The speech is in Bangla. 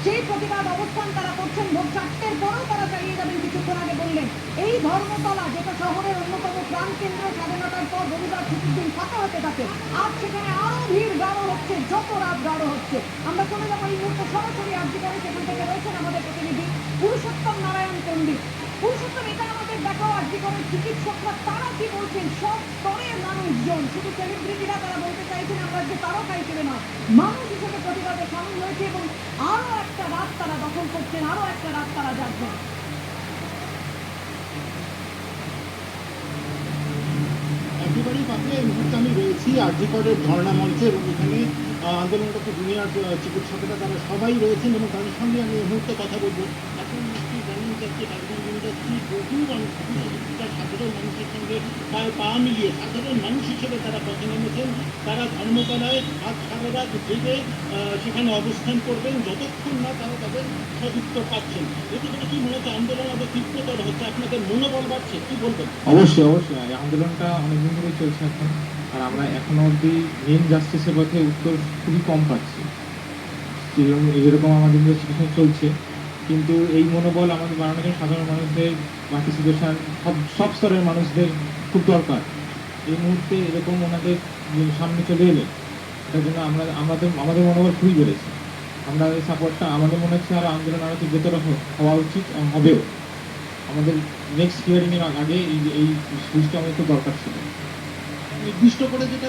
সেই প্রতিবাদ অবস্থান তারা করছেন। ভোর 4টের পরেও তারা চালিয়ে যাবেন। কিছুক্ষণ আগে বললেন এই ধর্মতলা, যেটা শহরের অন্যতম প্রাণকেন্দ্র, স্বাধীনতার পর রবিবার ছুটির দিন ফাঁকা হতে থাকে। আজ সেখানে আরো ভিড় গাঢ় হচ্ছে, যত রাত গাঢ় হচ্ছে। আমরা চলে যাবো এই মুহূর্তে সরাসরি আরজি করে। সেখান থেকে রয়েছেন আমাদের প্রতিনিধি পুরুষোত্তম নারায়ণ পণ্ডিত। পুরুষোত্তম, এটা আমাদের দেখাও আরজি করে চিকিৎসকরা তারা কি বলছেন। সব স্তরের মানুষজন, শুধু সেলিব্রিটিরা, তারা বলতে চাইছেন আমরা যে তারকা হিসেবে নয়, মানুষ হিসেবে প্রতিবাদে সামিল হয়েছে এবং আরো একটা রাত তারা দখল করছেন, আরো একটা রাত তারা যাচ্ছেন। একেবারেই পাশে এই মুহূর্তে আমি রয়েছি আরজি করের ধর্ণা মঞ্চে, এবং এখানে আন্দোলনরত দুনিয়ার চিকিৎসকেরা তারা সবাই রয়েছেন এবং তাদের সঙ্গে আমি এই মুহূর্তে কথা বলবো। এখন নিশ্চয়ই জানেন যে আজকে ডাক্তার ইন্ডাস্ট্রি বহু মানুষ, সাধারণ মানুষের সঙ্গে পায়ে পা মিলিয়ে সাধারণ মানুষ হিসেবে তারা পথে নেমেছেন। তারা ধর্মতলায় আজ সারা রাত জেগে সেখানে অবস্থান করবেন যতক্ষণ না তারা তাদের সদুত্তর পাচ্ছেন। এতে করে কি মনে হচ্ছে আন্দোলন আরো তীব্রতর হচ্ছে, আপনাদের মনোবল বাড়ছে, কি বলবেন? অবশ্যই অবশ্যই এই আন্দোলনটা অনেকদিন ধরেই চলছে এখন, আর আমরা এখনো অবধি মেন জাস্টিসের পথে উত্তর খুবই কম পাচ্ছি। যেরকম আমাদের ইনভেস্টিগেশন চলছে, কিন্তু এই মনোবল আমাদের বাড়ানোর জন্য সাধারণ মানুষদের, পার্টিসিপেশন সব স্তরের মানুষদের খুব দরকার। এই মুহূর্তে এরকম ওনাদের সামনে চলে এলে এটার জন্য আমাদের মনোবল খুবই বেড়েছে। আমরা এই সাপোর্টটা আমাদের মনে হচ্ছে আরও আন্দোলন আরও তীব্রতর হওয়া উচিত এবং হবেও। আমাদের নেক্সট হিয়ারিং এর আগে এই সুইচটা আমাদের খুব দরকার ছিল। নির্দিষ্ট করে যেটা